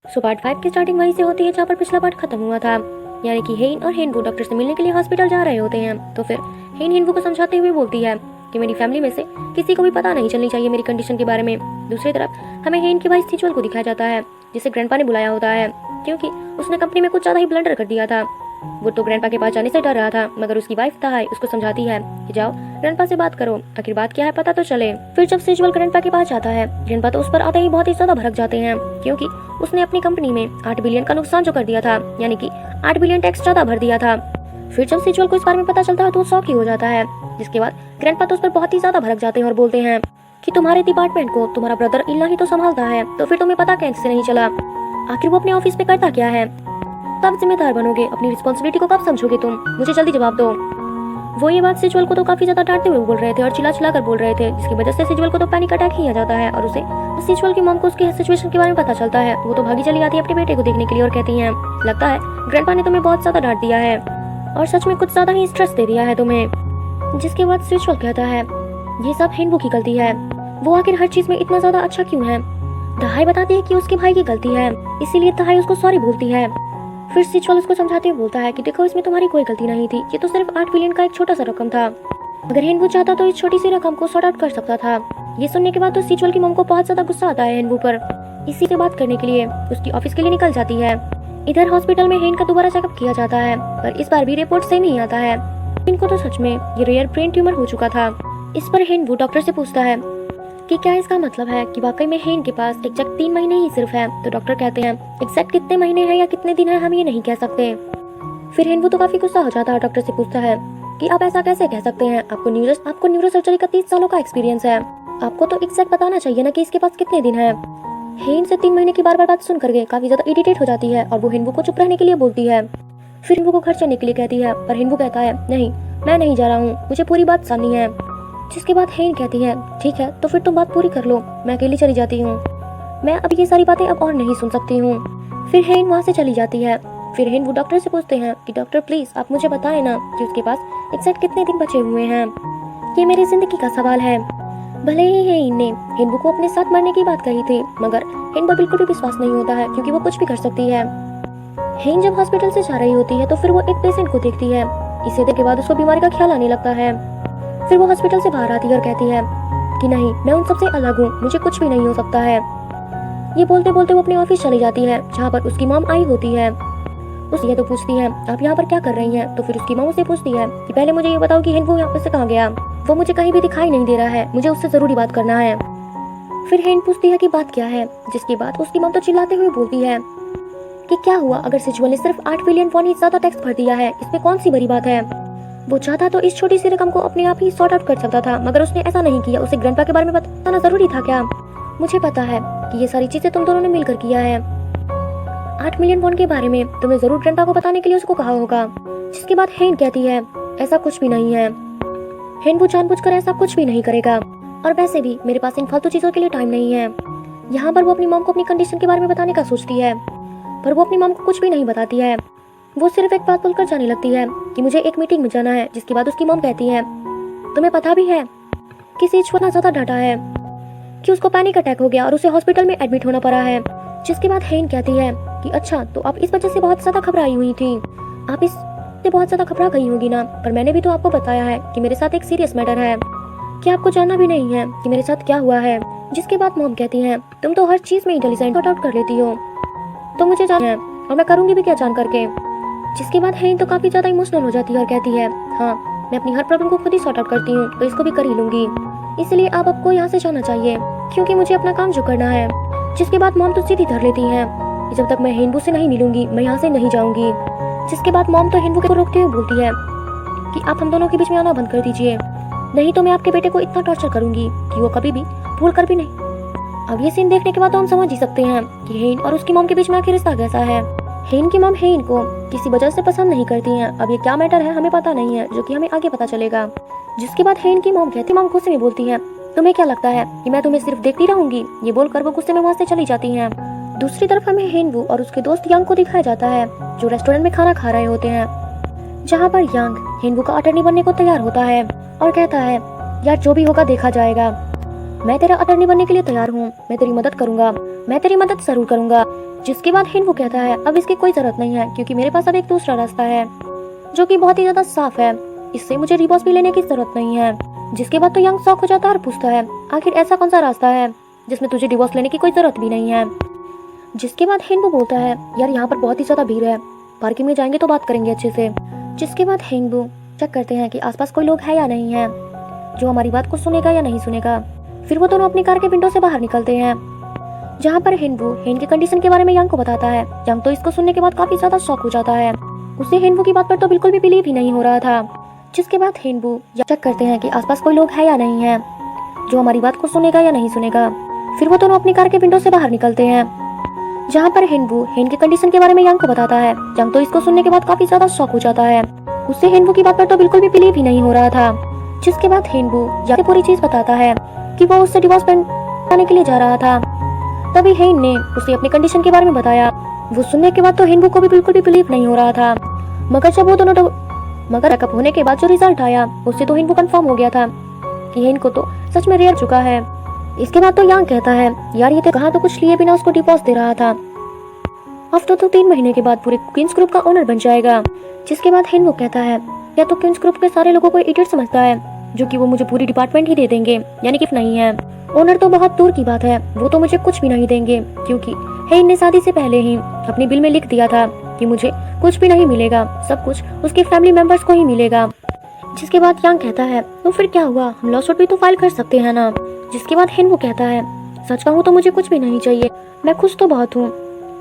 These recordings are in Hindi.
सो पार्ट 5 की स्टार्टिंग वहीं से होती है जहाँ पर पिछला पार्ट खत्म हुआ था। यानी कि हेन और हेनवू डॉक्टर से मिलने के लिए हॉस्पिटल जा रहे होते हैं। तो फिर हेन हेनवू को समझाते हुए बोलती है कि मेरी फैमिली में से किसी को भी पता नहीं चलनी चाहिए मेरी कंडीशन के बारे में। दूसरी तरफ हमें हेन के भाई सिचुअल को दिखाया जाता है जिसे ग्रैंडपा ने बुलाया होता है क्योंकि उसने कंपनी में कुछ ज़्यादा ही ब्लंडर कर दिया था। वो तो ग्रैंडपा के पास जाने से डर रहा था, मगर उसकी वाइफ ताहाई उसको समझाती है कि जाओ ग्रैंडपा से बात करो, आखिर बात क्या है पता तो चले। फिर जब सिचुअल ग्रैंडपा के पास जाता है, ग्रैंडपा तो उस पर आते ही बहुत ही ज्यादा भड़क जाते हैं क्योंकि उसने अपनी कंपनी में 8 बिलियन का नुकसान जो कर दिया था, यानी कि 8 बिलियन टैक्स ज्यादा भर दिया था। फिर जब सिचुअल को इस बारे में पता चलता है तो वो शॉक ही हो जाता है। जिसके बाद ग्रैंडपा तो उस पर बहुत ही ज्यादा भड़क जाते हैं और बोलते हैं कि तुम्हारे डिपार्टमेंट को तुम्हारा ब्रदर इल्ला ही तो संभालता है, तो फिर तुम्हें पता कैसे नहीं चला? आखिर वो अपने ऑफिस में करता क्या है? कब जिम्मेदार बनोगे? अपनी रिस्पॉन्सिबिलिटी को कब समझोगे तुम? मुझे जल्दी जवाब दो। वो ये बात सिचुअल को तो काफी ज्यादा डांटते हुए बोल रहे थे और चिल्ला चिल्ला कर बोल रहे थे, जिसकी वजह से सिचुअल को तो पैनिक अटैक ही आ जाता है और उसे सिचुअल की मॉम को उसकी सिचुएशन के बारे में पता चलता है। वो तो भागी चली आती है अपने बेटे को देखने के लिए और कहती है लगता है ग्रैंडपा ने तुम्हें बहुत ज्यादा डांट दिया है और सच में कुछ ज्यादा ही स्ट्रेस दे दिया है तुम्हें। जिसके बाद सिचुअल कहता है ये सब हेनवू की गलती है, वो आखिर हर चीज में इतना ज्यादा अच्छा क्यों है? ताहाई बताती है कि उसके भाई की गलती है, इसीलिए ताहाई उसको सॉरी बोलती है। फिर सिचुअल उसको समझाते हुए बोलता है कि देखो इसमें तुम्हारी कोई गलती नहीं थी, ये तो सिर्फ 8 बिलियन का एक छोटा सा रकम था। अगर हेनवू चाहता तो इस छोटी सी रकम को सॉर्ट आउट कर सकता था। ये सुनने के बाद तो सिचुअल की मॉम को बहुत ज्यादा गुस्सा आता है हेनवू पर। इसी से बात करने के लिए उसकी ऑफिस के लिए निकल जाती है। इधर हॉस्पिटल में हेन का दोबारा चेकअप किया जाता है, पर इस बार भी रिपोर्ट सेम ही आता है। इनको तो सच में ये रेयर ब्रेन ट्यूमर हो चुका था। इस पर हेनवू डॉक्टर से पूछता है कि क्या इसका मतलब है कि वाकई में हेन के पास एग्जैक्ट 3 महीने ही सिर्फ है? तो डॉक्टर कहते हैं एग्जैक्ट कितने महीने हैं या कितने दिन है हम ये नहीं कह सकते। फिर हेनवू तो काफी गुस्सा हो जाता है, डॉक्टर से पूछता है कि आप ऐसा कैसे कह सकते हैं? आपको न्यूरो सर्जरी का 30 सालों का एक्सपीरियंस है, आपको तो एग्जैक्ट बताना चाहिए ना कि इसके पास कितने दिन है। हेन से 3 महीने की बार बार बात सुन करके काफी ज्यादा इरिटेट हो जाती है और वो हेनवू को चुप रहने के लिए बोलती है। फिर हेनवू को घर चलने के लिए कहती है, पर हेनवू कहता है नहीं, मैं नहीं जा रहा हूँ, मुझे पूरी बात सुननी है। जिसके बाद हेन कहती है ठीक है तो फिर तुम बात पूरी कर लो, मैं अकेली चली जाती हूँ, मैं अब ये सारी बातें अब और नहीं सुन सकती हूँ। फिर हेन वहाँ से चली जाती है। फिर हेन वो डॉक्टर से पूछते हैं कि डॉक्टर प्लीज आप मुझे बताएं ना कि उसके पास एग्जैक्ट कितने दिन बचे हुए हैं, ये मेरी जिंदगी का सवाल है। भले ही हेन ने हेनवू को अपने साथ मरने की बात कही थी, मगर हेन पर बिल्कुल भी विश्वास नहीं होता है क्योंकि वो कुछ भी कर सकती है। हेन जब हॉस्पिटल से जा रही होती है तो फिर वो एक पेशेंट को देखती है। इसे देख के बाद उसको बीमारी का ख्याल आने लगता है। फिर वो हॉस्पिटल से बाहर आती है और कहती है कि नहीं, मैं उन सबसे अलग हूँ, मुझे कुछ भी नहीं हो सकता है। ये बोलते बोलते वो अपने ऑफिस चली जाती है जहाँ पर उसकी मॉम आई होती है। उस ये तो पूछती है आप यहाँ पर क्या कर रही हैं? तो फिर उसकी मॉम उसे पूछती है कि पहले मुझे ये बताओ कि हेनवू यहाँ से कहाँ गया, वो मुझे कहीं भी दिखाई नहीं दे रहा है, मुझे उससे जरूरी बात करना है। फिर हेन पूछती है कि बात क्या है, जिसके बाद उसकी मॉम तो चिल्लाते हुए बोलती है कि क्या हुआ अगर सिचुअल ने सिर्फ 8 बिलियन वॉन ही ज्यादा टैक्स भर दिया है, इसमें कौन सी बड़ी बात है? वो चाहता तो इस छोटी सी रकम को अपने आप ही सॉर्ट आउट कर सकता था, मगर उसने ऐसा नहीं किया। उसे ग्रैंडपा के बारे में बताना जरूरी था क्या? मुझे पता है कि ये सारी चीजें तुम दोनों ने मिलकर किया है। 8 मिलियन वॉन के बारे में तुमने जरूर ग्रैंडपा को बताने के लिए उसको कहा होगा। जिसके बाद हेन कहती है ऐसा कुछ भी नहीं है, हेन वो जानबूझकर ऐसा कुछ भी नहीं करेगा, और वैसे भी मेरे पास इन फालतू चीजों के लिए टाइम नहीं है। यहाँ पर वो अपनी मॉम को अपनी कंडीशन के बारे में बताने का सोचती है, पर वो अपनी मॉम को कुछ भी नहीं बताती है। वो सिर्फ एक बात बोलकर जाने लगती है कि मुझे एक मीटिंग में जाना है। जिसके बाद उसकी मॉम कहती है तुम्हें पता भी है कि सिचुअल इतना ज्यादा डटा है कि उसको पैनिक अटैक हो गया और उसे हॉस्पिटल में एडमिट होना पड़ा है। जिसके बाद हेन कहती है कि अच्छा तो आप इस वजह से बहुत ज्यादा घबराई हुई थी, आप इससे बहुत ज्यादा घबरा गई होगी ना, पर मैंने भी तो आपको बताया है कि मेरे साथ एक सीरियस मैटर है, कि आपको जानना भी नहीं है कि मेरे साथ क्या हुआ है। जिसके बाद मॉम कहती है तुम तो हर चीज में इंटेलिजेंट सॉर्ट आउट कर लेती हो, तो मुझे जानना है और मैं करूंगी भी क्या जान करके। जिसके बाद हेन तो काफी ज्यादा इमोशनल हो जाती है और कहती है हाँ, मैं अपनी हर प्रॉब्लम को खुद ही सॉर्ट आउट करती हूँ, तो इसको भी कर ही लूंगी, इसलिए आप आपको यहाँ से जाना चाहिए क्योंकि मुझे अपना काम जो करना है। जिसके बाद मॉम तो सीधी धर लेती है कि जब तक मैं हेनवू से नहीं मिलूंगी मैं यहाँ से नहीं जाऊंगी। जिसके बाद मॉम तो हेनवू को रोकते हुए बोलती है कि आप हम दोनों के बीच में आना बंद कर दीजिए, नहीं तो मैं आपके बेटे को इतना टॉर्चर करूंगी कि वो कभी भी भूल कर भी नहीं। अब ये सीन देखने के बाद तो हम समझ ही सकते हैं कि हेन और उसकी मॉम के बीच में आखिर रिश्ता कैसा है। हेन की मॉम हेन को किसी वजह से पसंद नहीं करती हैं। अब ये क्या मैटर है हमें पता नहीं है, जो कि हमें आगे पता चलेगा। जिसके बाद हेन की मॉम कहती, मॉम गुस्से में बोलती है तुम्हें क्या लगता है कि मैं तुम्हें सिर्फ देखती रहूंगी? ये बोलकर वो गुस्से में वहाँ से चली जाती हैं। दूसरी तरफ हमें हेनवू और उसके दोस्त यांग को दिखाया जाता है जो रेस्टोरेंट में खाना खा रहे होते हैं, जहाँ पर यांग हेनवू का अटर्नी बनने को तैयार होता है और कहता है यार जो भी होगा देखा जाएगा, मैं तेरा अटर्नी बनने के लिए तैयार हूँ, मैं तेरी मदद करूंगा, मैं तेरी मदद जरूर करूंगा। जिसके बाद हिनवू कहता है अब इसकी कोई जरूरत नहीं है क्योंकि मेरे पास अब एक दूसरा रास्ता है जो कि बहुत ही ज्यादा साफ है, इससे मुझे रिबॉस भी लेने की जरूरत नहीं है। जिसके बाद तो यांग शॉक हो जाता है और पूछता है आखिर ऐसा कौन सा रास्ता है जिसमें तुझे डिवोर्स लेने की कोई जरूरत भी नहीं है। जिसके बाद हिनवू बोलता है यार यहाँ पर बहुत ही ज्यादा भीड़ है, पार्किंग में जाएंगे तो बात करेंगे अच्छे से। जिसके बाद हिनवू चेक करते हैं कि आसपास कोई लोग है या नहीं है जो हमारी बात को सुनेगा या नहीं सुनेगा। फिर वो दोनों अपनी कार के विंडो से बाहर निकलते हैं जहाँ पर हिनवू हेन की कंडीशन के बारे में यांग को बताता है। यांग तो इसको सुनने के बाद काफी ज्यादा शॉक हो जाता है, उसे हिनवू की बात पर तो बिल्कुल भी बिलीव ही नहीं हो रहा था। जिसके बाद हिनवू चेक करते हैं कि आसपास कोई लोग है या नहीं है जो हमारी बात को सुनेगा या नहीं सुनेगा। फिर वो दोनों अपनी कार के विंडो से बाहर निकलते हैं जहाँ पर हिनवू हेन की कंडीशन के बारे में यांग को बताता है। यांग तो इसको सुनने के बाद काफी ज्यादा शॉक हो जाता है, उसे हिनवू की बात पर तो बिल्कुल भी बिलीव ही नहीं हो रहा था। जिसके बाद हिनवू यांग को पूरी चीज बताता है कि वो उससे डिवोर्स पाने के लिए जा रहा था। तभी हेन ने उसे अपनी कंडीशन के बारे में बताया। वो सुनने के बाद तो हिनवू को भी बिल्कुल भी बिलीव नहीं हो रहा था, मगर जब वो दोनों चेकअप होने के बाद जो रिजल्ट आया उससे तो हिनवू कंफर्म हो गया था कि हेन को तो सच में रेयर चुका है। इसके बाद तो यांग कहता है यार ये तो कहाँ तो कुछ लिए बिना उसको डिवोर्स दे रहा था, आफ्टर तो 3 महीने के बाद पूरे क्वींस ग्रुप का ओनर बन जाएगा। जिसके बाद हिनवू कहता है या तो क्वींस ग्रुप के सारे लोगों को इडियट समझता है जो कि वो मुझे पूरी डिपार्टमेंट ही दे देंगे, यानी कि नहीं है ओनर तो बहुत दूर की बात है, वो तो मुझे कुछ भी नहीं देंगे क्योंकि हेन ने शादी से पहले ही अपने बिल में लिख दिया था कि मुझे कुछ भी नहीं मिलेगा, सब कुछ उसके फैमिली मेंबर्स को ही मिलेगा। जिसके बाद यांग कहता है तो फिर क्या हुआ, हम लॉसूट भी तो फाइल कर सकते हैं ना। जिसके बाद हिनवू कहता है सच कहूँ तो मुझे कुछ भी नहीं चाहिए, मैं खुश तो बहुत हूँ,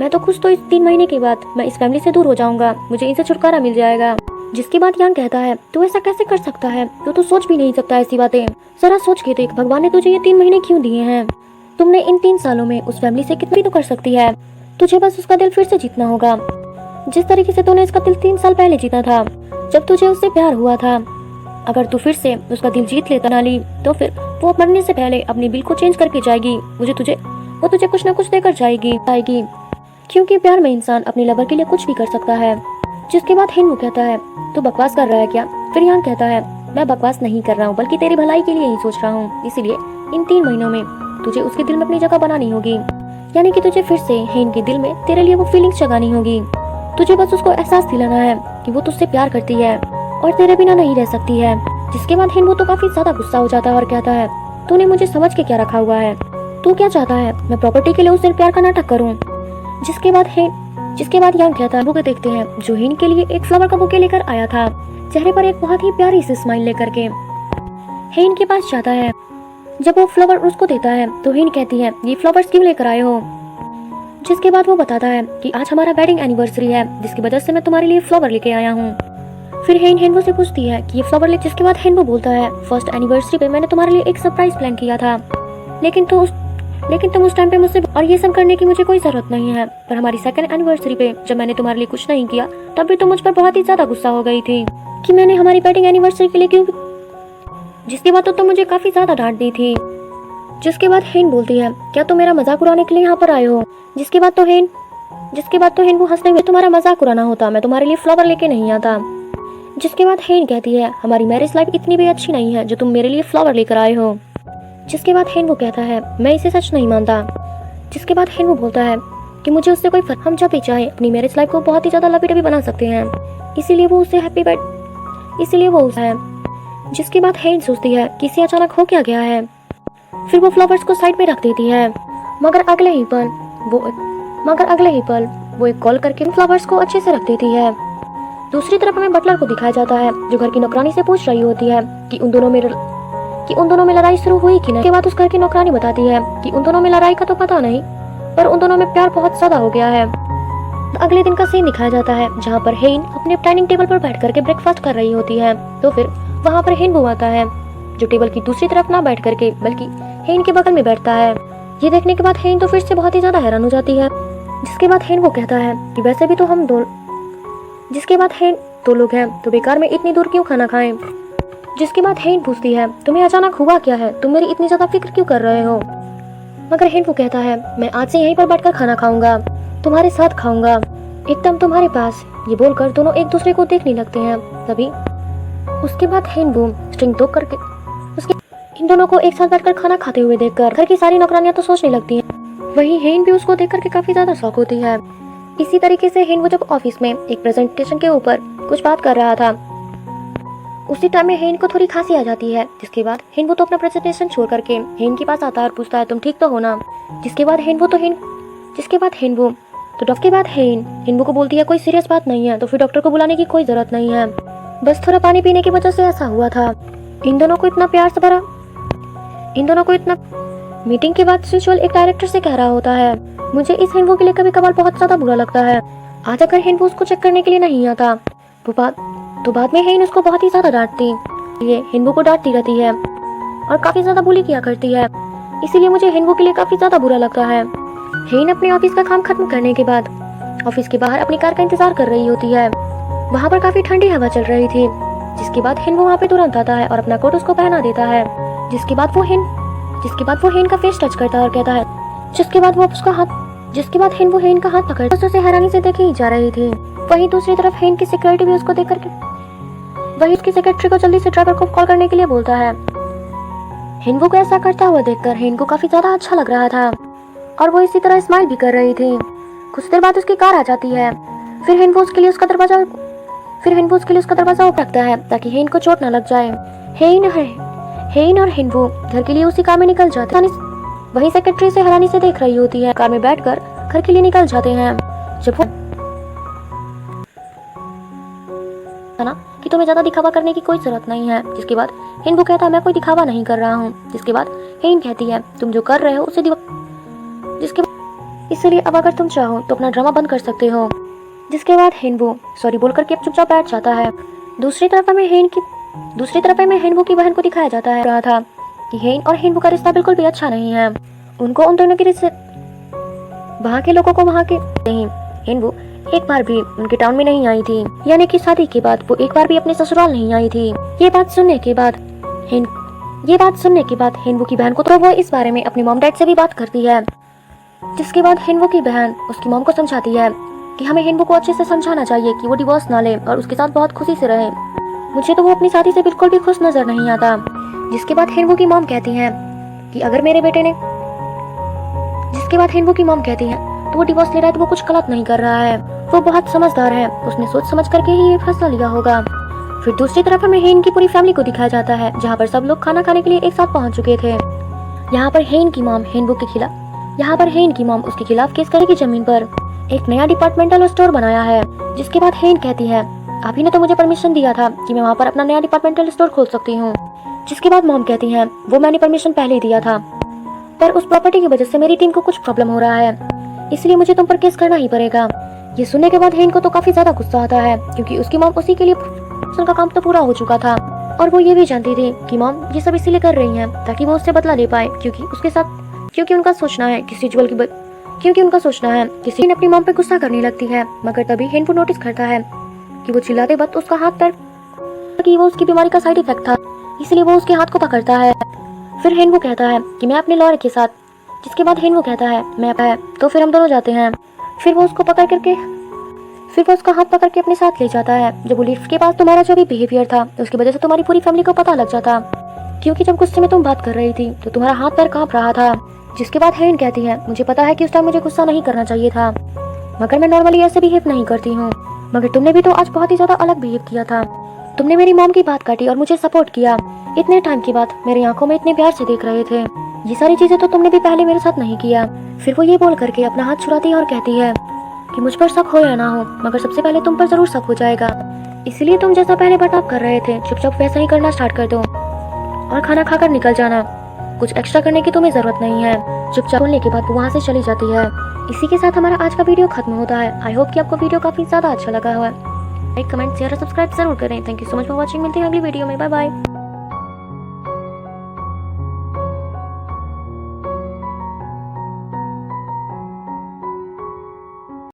मैं तो खुश तो इस 3 महीने के बाद मैं इस फैमिली से दूर हो जाऊंगा, मुझे इनसे छुटकारा मिल जाएगा। जिसके बाद यांग कहता है तू ऐसा कैसे कर सकता है, तू तो सोच भी नहीं सकता ऐसी बातें, जरा सोच के देख भगवान ने तुझे ये 3 महीने क्यों दिए हैं, तुमने इन 3 सालों में उस फैमिली से कितनी तो कर सकती है, तुझे बस उसका दिल फिर से जीतना होगा जिस तरीके से तूने इसका दिल 3 साल पहले जीता था जब तुझे उससे प्यार हुआ था। अगर तू फिर से उसका दिल जीत लेता नाली तो फिर वो मरने से पहले अपनी बिल को चेंज करके जाएगी, वो तुझे कुछ ना कुछ देकर जाएगी क्योंकि प्यार में इंसान अपने लवर के लिए कुछ भी कर सकता है। जिसके बाद हिनवू कहता है तू बकवास कर रहा है क्या। फिर यांग कहता है मैं बकवास नहीं कर रहा हूँ बल्कि तेरी भलाई के लिए ही सोच रहा हूँ, इसीलिए इन 3 महीनों में तुझे उसके दिल में अपनी जगह बनानी होगी, यानी कि तुझे फिर से हेन के दिल में तेरे लिए वो फीलिंग्स जगानी होगी। तुझे बस उसको एहसास दिलाना है कि वो तुझसे प्यार करती है और तेरे बिना नहीं रह सकती है। जिसके बाद हिनवू तो काफी ज्यादा गुस्सा हो जाता है और कहता है तूने मुझे समझ के क्या रखा हुआ है, तू क्या चाहता है मैं प्रॉपर्टी के लिए उससे प्यार का नाटक करूँ। जिसके बाद यांग कहता है बुके देखते हैं जो हेन के लिए एक फ्लावर का बुके लेकर आया था, चेहरे पर एक बहुत ही प्यारी सी स्माइल लेकर के हेन के पास जाता है। जब वो फ्लावर उसको देता है तो हेन कहती है ये फ्लावर्स क्यों लेकर आए हो। जिसके बाद वो बताता है कि आज हमारा वेडिंग एनिवर्सरी है जिसकी वजह से मैं तुम्हारे लिए फ्लावर लेके आया हूँ। फिर हेन हिनवू से पूछती है कि ये फ्लावर ले। जिसके बाद हिनवू बोलता है फर्स्ट एनिवर्सरी पे मैंने तुम्हारे लिए एक सरप्राइज प्लान किया था लेकिन तुम उस टाइम पे मुझसे और ये सब करने की मुझे कोई जरूरत नहीं है, पर हमारी सेकंड एनिवर्सरी पे जब मैंने तुम्हारे लिए कुछ नहीं किया तब भी तुम मुझ पर बहुत ही ज्यादा गुस्सा हो गई थी कि मैंने हमारी वेडिंग एनिवर्सरी के लिए क्यों। जिसके बाद तो तुम मुझे काफी ज्यादा डांट दी थी। जिसके बाद हेन बोलती है क्या तुम मेरा मजाक उड़ाने के लिए यहाँ पर आए हो। जिसके बाद तो हिनवू हंसते हुए तुम्हारा मजाक उड़ाना होता मैं तुम्हारे लिए फ्लावर लेके नहीं आता। जिसके बाद हेन कहती है हमारी मैरिज लाइफ इतनी भी अच्छी नहीं है जो तुम मेरे लिए फ्लावर लेकर आए हो। जिसके बाद हिनवू कहता है मैं इसे सच नहीं मानता। जिसके बाद हिनवू बोलता है कि मुझे उससे कोई फर्क, हम जब भी चाहे अपनी मैरिज लाइफ को बहुत ही ज्यादा लवी डबी बना सकते हैं, इसीलिए वो उसे है। जिसके बाद हेन सोचती है कि इसे अचानक हो क्या गया है। फिर वो फ्लावर्स को साइड में रख देती है, मगर अगले ही पल वो एक कॉल करके फ्लावर्स को अच्छे से रख देती है। दूसरी तरफ हमें बटलर को दिखाया जाता है जो घर की नौकरानी से पूछ रही होती है कि उन दोनों में लड़ाई शुरू हुई कि नहीं। के बाद उस घर की नौकरानी बताती है कि उन दोनों में लड़ाई का तो पता नहीं, पर उन दोनों में प्यार बहुत ज्यादा हो गया है। अगले दिन का सीन दिखाया जाता है जहाँ पर हेन अपने डाइनिंग टेबल पर बैठ करके ब्रेकफास्ट कर रही होती है। तो फिर वहाँ पर हिनवू आता है जो टेबल की दूसरी तरफ ना बैठ करके बल्कि हेन के बगल में बैठता है। ये देखने के बाद हेन तो फिर से बहुत ही ज्यादा हैरान हो जाती है। जिसके बाद हेन वो कहता है कि वैसे भी तो हम दो लोग हैं तो बेकार में इतनी दूर क्यों खाना खाएं। जिसके बाद हेन पूछती है तुम्हें अचानक हुआ क्या है, तुम मेरी इतनी ज्यादा फिक्र क्यों कर रहे हो। मगर हेन वो कहता है मैं आज से यहीं पर बैठकर खाना खाऊंगा, तुम्हारे साथ खाऊंगा, एकदम तुम्हारे पास। ये बोलकर दोनों एक दूसरे को देखने लगते हैं। तभी उसके बाद हेन वो स्ट्रिंग दो करके इन दोनों को एक साथ बैठकर खाना खाते हुए देखकर घर की सारी नौकरानियां तो सोचने लगती हैं वहीं हेन भी उसको देख करके काफी ज्यादा शॉक होती है। इसी तरीके से हेन वो जब ऑफिस में एक प्रेजेंटेशन के ऊपर कुछ बात कर रहा था, उसी टाइम में हेन को थोड़ी खांसी आ जाती है। जिसके बाद हेन वो तो अपना प्रेजेंटेशन छोड़ करके हेन के पास आता है और पूछता है तुम ठीक तो हो ना। जिसके बाद हेन वो तो डॉक्टर के बाद हेन वो को बोलती है कोई सीरियस बात नहीं है, तो फिर डॉक्टर को बुलाने की कोई जरूरत नहीं है, बस थोड़ा पानी पीने की वजह से ऐसा हुआ था। इन दोनों को इतना मीटिंग के बाद सिचुअल एक डायरेक्टर से कह रहा होता है मुझे इस हेनवो के लिए कभी कभार बहुत ज्यादा बुरा लगता है। आज अगर हेनवो उसको चेक करने के लिए नहीं आता तो बाद में हेन उसको बहुत ही ज्यादा डांटती। ये हेनवो को डांटती रहती है और काफी ज्यादा बुली किया करती है, इसीलिए मुझे हेनवो के लिए काफी ज्यादा बुरा लगता है। हेन अपने ऑफिस का काम खत्म करने के बाद ऑफिस के बाहर अपनी कार का इंतजार कर रही होती है। वहाँ पर काफी ठंडी हवा चल रही थी। जिसके बाद हेनवो वहाँ पे तुरंत आता है और अपना कोट उसको पहना देता है। जिसके बाद वो हेन का फेस टच करता है और कहता है जिसके बाद हेन हेन का हाथ पकड़ उसे हैरानी से देखे ही जा रही थी। वहीं दूसरी तरफ हेन की सिक्योरिटी भी उसको देख करके वहीं उसकी सेक्रेटरी को जल्दी से ड्राइवर को कॉल करने के लिए बोलता है। हेनवो को ऐसा करता हुआ देखकर हेन को काफी ज्यादा अच्छा लग रहा था और वो इसी तरह स्माइल भी कर रही थी। कुछ देर बाद उसकी कार आ जाती है। फिर हेनवो उसके लिए उसका दरवाजा ओपन रखता है ताकि हेन को चोट न लग जाए। हेन और हेनवो घर के लिए उसी कार में निकल जाते हैं। वहीं सेक्रेटरी से हैरानी से देख रही होती है। कार में बैठकर घर के लिए निकल जाते हैं। जब वो ना कि तुम्हें ज्यादा दिखावा करने की कोई जरूरत नहीं है। जिसके बाद हेनवो कहता है मैं कोई दिखावा नहीं कर रहा हूँ। जिसके बाद हेन कहती है तुम जो कर रहे हो उसे इसलिए अब अगर तुम चाहो तो अपना ड्रामा बंद कर सकते हो। जिसके बाद हेनवो सॉरी बोल करके चुपचाप बैठ जाता है। दूसरी तरफ हमें हेनवो की बहन को दिखाया जाता है रहा था कि हेन और हेनवो का रिश्ता बिल्कुल भी अच्छा नहीं है। उनको उन दोनों के रिश्ते वहाँ के लोगों को नहीं। हेनवो एक बार भी उनके टाउन में नहीं आई थी, यानी कि शादी के बाद वो एक बार भी अपने ससुराल नहीं आई थी। ये बात सुनने के बाद हेनवो की बहन को तो वो इस बारे में अपने मॉम डैड से भी बात करती है। जिसके बाद हेनवो की बहन उसकी मॉम को समझाती है कि हमें हेनवो को अच्छे से समझाना चाहिए कि वो डिवोर्स ना ले और उसके साथ बहुत खुशी से रहे। मुझे तो वो अपनी शादी से बिल्कुल भी खुश नजर नहीं आता। जिसके बाद हेनवो की मॉम कहती हैं कि अगर मेरे बेटे ने तो वो डिवोर्स ले रहा है तो वो कुछ गलत नहीं कर रहा है, वो बहुत समझदार है, उसने सोच समझ करके ही ये फैसला लिया होगा। फिर दूसरी तरफ हमें हेन की पूरी फैमिली को दिखाया जाता है जहाँ पर सब लोग खाना खाने के लिए एक साथ पहुँच चुके थे। यहाँ पर हेन की मॉम उसके खिलाफ केस करेगी जमीन पर एक नया डिपार्टमेंटल स्टोर बनाया है। जिसके बाद हेन कहती है आप ही ने तो मुझे परमिशन दिया था कि मैं वहाँ पर अपना नया डिपार्टमेंटल स्टोर खोल सकती हूँ। जिसके बाद मॉम कहती है वो मैंने परमिशन पहले ही दिया था, पर उस प्रॉपर्टी की वजह से मेरी टीम को कुछ प्रॉब्लम हो रहा है, इसलिए मुझे तुम पर केस करना ही पड़ेगा। ये सुनने के बाद हेन को तो काफी ज्यादा गुस्सा आता है क्योंकि उसकी मॉम उसी के लिए का काम तो पूरा हो चुका था और वो ये भी जानती थी कि मॉम ये सब इसीलिए कर रही है ताकि वो उससे बदला ले पाए, क्योंकि उनका सोचना है किसी ने अपनी मॉम पे गुस्सा करने लगती है। मगर तभी हेन को नोटिस करता है कि वो चिल्लाते वक्त उसका हाथ पैर कि वो उसकी बीमारी का साइड इफेक्ट था, इसलिए वो उसके हाथ को पकड़ता है। फिर हेन वो कहता है कि मैं अपने लॉयर के साथ। जिसके बाद हेन वो कहता है मैं तो फिर हम दोनों जाते हैं। फिर वो उसका हाथ पकड़ के अपने साथ ले जाता है। जब वो लिफ्ट के पास तुम्हारा जो भी बिहेवियर था उसकी वजह से तुम्हारी पूरी फैमिली को पता लग जाता, क्योंकि जब गुस्से में तुम बात कर रही थी तो तुम्हारा हाथ पैर कांप रहा था। जिसके बाद हेन कहती है मुझे पता है कि उस टाइम मुझे गुस्सा नहीं करना चाहिए था, मगर मैं नॉर्मली ऐसे बिहेव नहीं करती हूँ, मगर तुमने भी तो आज बहुत ही ज्यादा अलग बिहेव किया था। तुमने मेरी मॉम की बात काटी और मुझे सपोर्ट किया। इतने टाइम के बाद मेरी आंखों में इतने प्यार से देख रहे थे। ये सारी चीजें तो तुमने भी पहले मेरे साथ नहीं किया। फिर वो ये बोल करके अपना हाथ छुड़ाती है और कहती है कि मुझ पर शक हो या ना हो, मगर सबसे पहले तुम पर जरूर शक हो जाएगा, इसलिए तुम जैसा पहले बर्ताव कर रहे थे चुपचाप वैसा ही करना स्टार्ट कर दो और खाना खाकर निकल जाना। कुछ एक्स्ट्रा करने की तुम्हें जरूरत नहीं है। चुपचाप बोलने के बाद वो वहाँ से चली जाती है। इसी के साथ हमारा आज का वीडियो खत्म होता है। आई होप कि आपको वीडियो काफी ज्यादा अच्छा लगा हुआ है। लाइक कमेंट शेयर और सब्सक्राइब जरूर करें। Thank you so much for watching. मिलते हैं अगली वीडियो में। Bye bye.